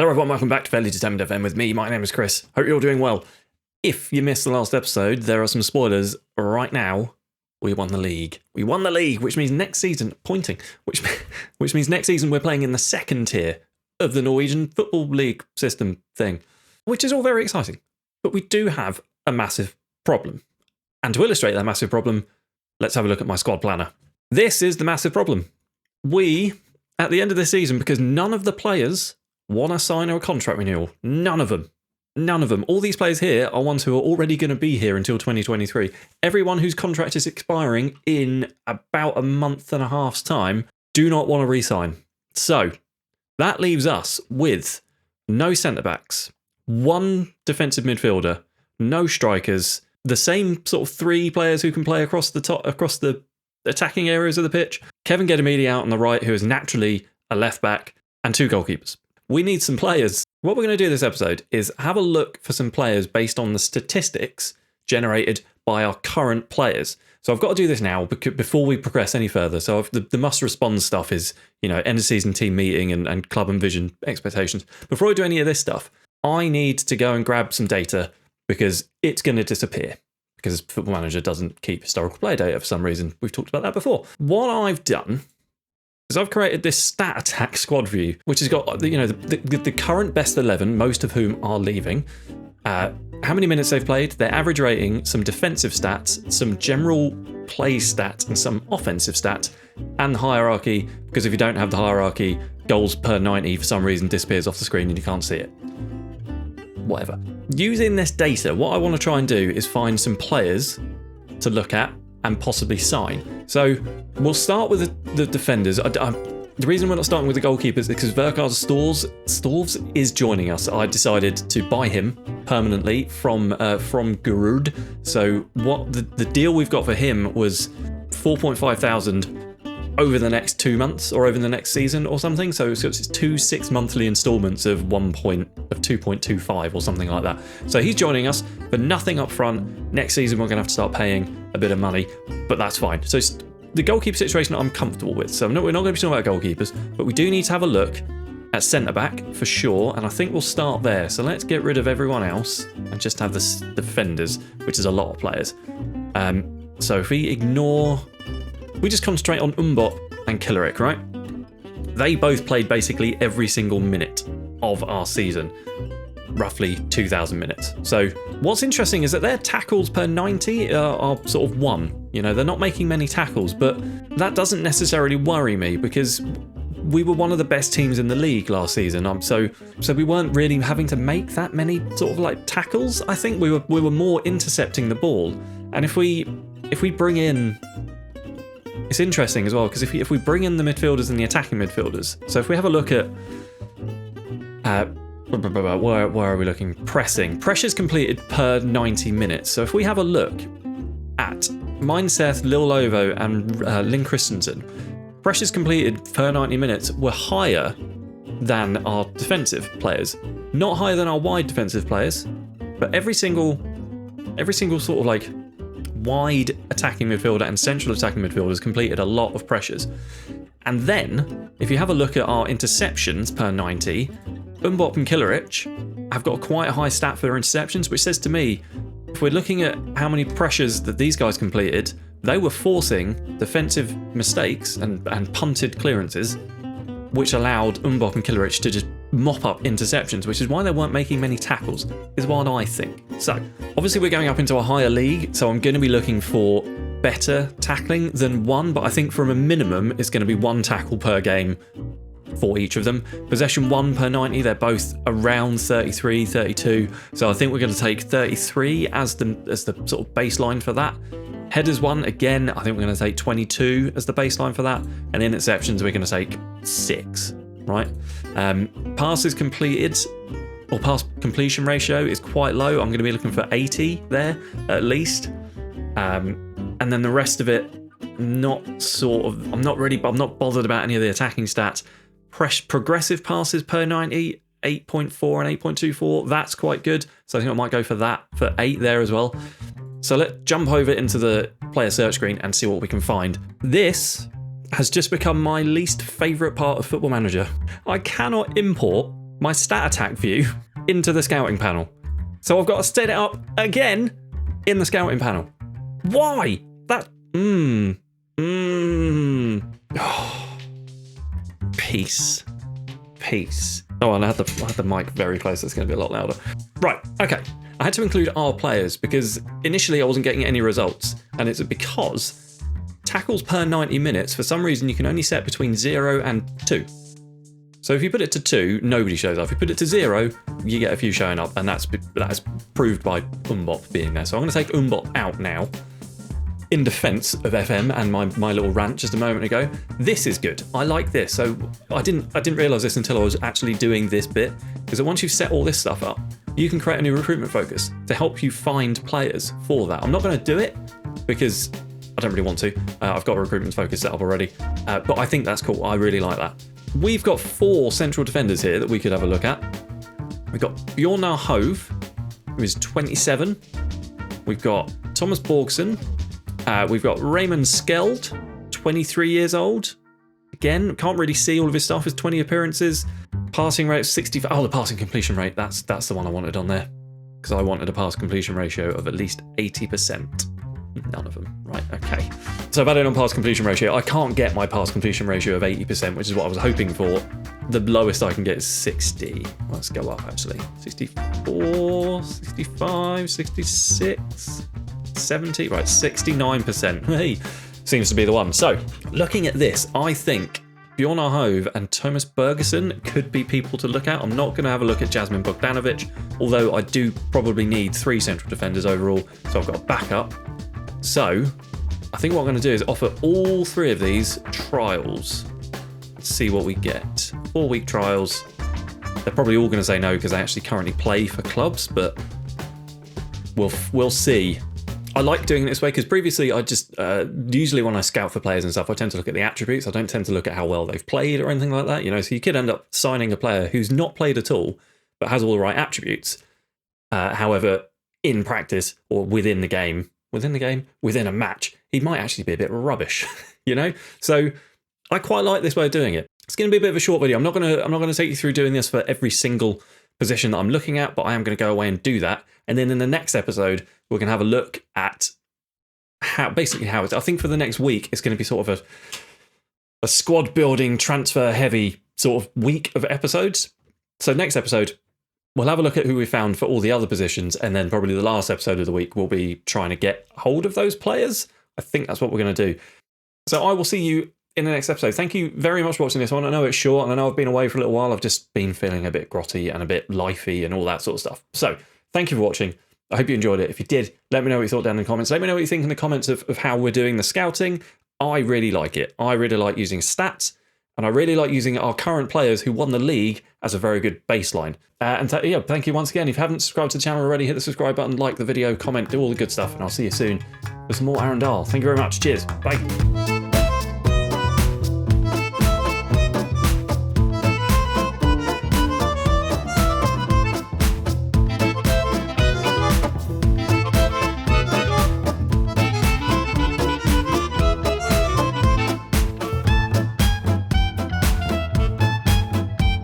Hello everyone, welcome back to FairlyDeterminedFM with me. My name is Chris. Hope you're all doing well. If you missed the last episode, there are some spoilers. Right now, we won the league. We won the league, which means next season, which means next season we're playing in the second tier of the Norwegian Football League system thing, which is all very exciting. But we do have a massive problem. And to illustrate that massive problem, let's have a look at my squad planner. This is the massive problem. We, at the end of this season, because none of the players want to sign a contract renewal. None of them. All these players here are ones who are already going to be here until 2023. Everyone whose contract is expiring in about a month and a half's time do not want to re-sign. So that leaves us with no centre-backs, one defensive midfielder, no strikers, the same sort of three players who can play across the attacking areas of the pitch, Kevin Gedimidi out on the right, who is naturally a left-back, and two goalkeepers. We need some players. What we're going to do this episode is have a look for some players based on the statistics generated by our current players. So I've got to do this now before we progress any further. So the must-respond stuff is, end-of-season team meeting and club and vision expectations. Before I do any of this stuff, I need to go and grab some data because it's going to disappear because Football Manager doesn't keep historical player data for some reason. We've talked about that before. What I've done is I've created this stat attack squad view, which has got the current best 11, most of whom are leaving, how many minutes they've played, their average rating, some defensive stats, some general play stats, and some offensive stats, and the hierarchy, because if you don't have the hierarchy, goals per 90 for some reason disappears off the screen and you can't see it. Whatever. Using this data, what I want to try and do is find some players to look at and possibly sign. So we'll start with the defenders. The reason we're not starting with the goalkeepers is because Verkar Storvs is joining us. I decided to buy him permanently from Gurud. So what the deal we've got for him was 4.5 thousand over the next 2 months or over the next season or something. So it's 2 6-monthly installments of 2.25 or something like that. So he's joining us for nothing up front. Next season we're going to have to start paying a bit of money, but that's fine. So the goalkeeper situation I'm comfortable with. So we're not going to be talking about goalkeepers, but we do need to have a look at centre-back for sure, and I think we'll start there. So let's get rid of everyone else and just have the defenders, which is a lot of players. So if we just concentrate on Umbot and Killerik, right? They both played basically every single minute of our season, roughly 2,000 minutes. So what's interesting is that their tackles per 90 are sort of 1. They're not making many tackles, but that doesn't necessarily worry me because we were one of the best teams in the league last season. So we weren't really having to make that many sort of like tackles. I think we were more intercepting the ball. And if we bring in, it's interesting as well because if we bring in the midfielders and the attacking midfielders, so if we have a look at where are we looking? Pressures completed per 90 minutes. So if we have a look at Mindseth, Lil Lovo and Lynn Christensen, pressures completed per 90 minutes were higher than our defensive players. Not higher than our wide defensive players, but every single sort of like wide attacking midfielder and central attacking midfielders completed a lot of pressures. And then, if you have a look at our interceptions per 90, Umbop and Killerik have got quite a high stat for their interceptions, which says to me, if we're looking at how many pressures that these guys completed, they were forcing defensive mistakes and punted clearances, which allowed Umbop and Killerik to just mop up interceptions, which is why they weren't making many tackles, is what I think. So, obviously we're going up into a higher league, so I'm going to be looking for better tackling than 1, but I think from a minimum, it's going to be 1 tackle per game for each of them. Possession 1 per 90, they're both around 33, 32, so I think we're going to take 33 as the sort of baseline for that. Headers 1, again, I think we're going to take 22 as the baseline for that, and interceptions we're going to take 6. Right, passes completed or pass completion ratio is quite low. I'm going to be looking for 80 there at least, and then the rest of it, I'm not bothered about any of the attacking stats. Progressive passes per 90, 8.4 and 8.24. That's quite good. So I think I might go for that for 8 there as well. So let's jump over into the player search screen and see what we can find. This has just become my least favourite part of Football Manager. I cannot import my stat attack view into the scouting panel. So I've got to set it up again in the scouting panel. Why? That, Peace. Oh, and I had the mic very close. It's going to be a lot louder. Right, okay. I had to include our players because initially I wasn't getting any results. And it's because tackles per 90 minutes, for some reason, you can only set between 0 and 2. So if you put it to 2, nobody shows up. If you put it to 0, you get a few showing up. And that's proved by Umbop being there. So I'm going to take Umbop out now, in defense of FM and my little rant just a moment ago. This is good. I like this. So I didn't realize this until I was actually doing this bit, because once you've set all this stuff up, you can create a new recruitment focus to help you find players for that. I'm not going to do it because I don't really want to. I've got a recruitment focus set up already, but I think that's cool. I really like that. We've got 4 central defenders here that we could have a look at. We've got Bjornar Hove, who is 27. We've got Thomas Borgson. We've got Raymond Skeld, 23 years old. Again, can't really see all of his stuff. His 20 appearances. Passing rate of 65. Oh, the passing completion rate. That's the one I wanted on there. Because I wanted a pass completion ratio of at least 80%. None of them. Right, okay. So I've added on pass completion ratio. I can't get my pass completion ratio of 80%, which is what I was hoping for. The lowest I can get is 60. Let's go up, actually. 64, 65, 66... 70, right, 69%. Hey, seems to be the one. So, looking at this, I think Bjornar Hove and Thomas Bergerson could be people to look at. I'm not going to have a look at Jasmine Bogdanovic, although I do probably need 3 central defenders overall, so I've got a backup. So, I think what I'm going to do is offer all 3 of these trials. Let's see what we get. 4-week trials. They're probably all going to say no because they actually currently play for clubs, but we'll see. I like doing it this way because previously I just, usually when I scout for players and stuff, I tend to look at the attributes. I don't tend to look at how well they've played or anything like that, you know, so you could end up signing a player who's not played at all, but has all the right attributes. However, in practice or within a match, he might actually be a bit rubbish, you know? So I quite like this way of doing it. It's going to be a bit of a short video. I'm not going to take you through doing this for every single position that I'm looking at, but I am going to go away and do that. And then in the next episode, we're going to have a look at how it's. I think for the next week, it's going to be sort of a squad building, transfer heavy sort of week of episodes. So next episode, we'll have a look at who we found for all the other positions. And then probably the last episode of the week, we'll be trying to get hold of those players. I think that's what we're going to do. So I will see you in the next episode. Thank you very much for watching this one. I know it's short and I know I've been away for a little while. I've just been feeling a bit grotty and a bit lifey and all that sort of stuff. So thank you for watching. I hope you enjoyed it. If you did, let me know what you thought down in the comments. Let me know what you think in the comments of how we're doing the scouting. I really like it. I really like using stats, and I really like using our current players who won the league as a very good baseline. Thank you once again. If you haven't subscribed to the channel already, hit the subscribe button, like the video, comment, do all the good stuff, and I'll see you soon with some more Arendal. Thank you very much. Cheers. Bye.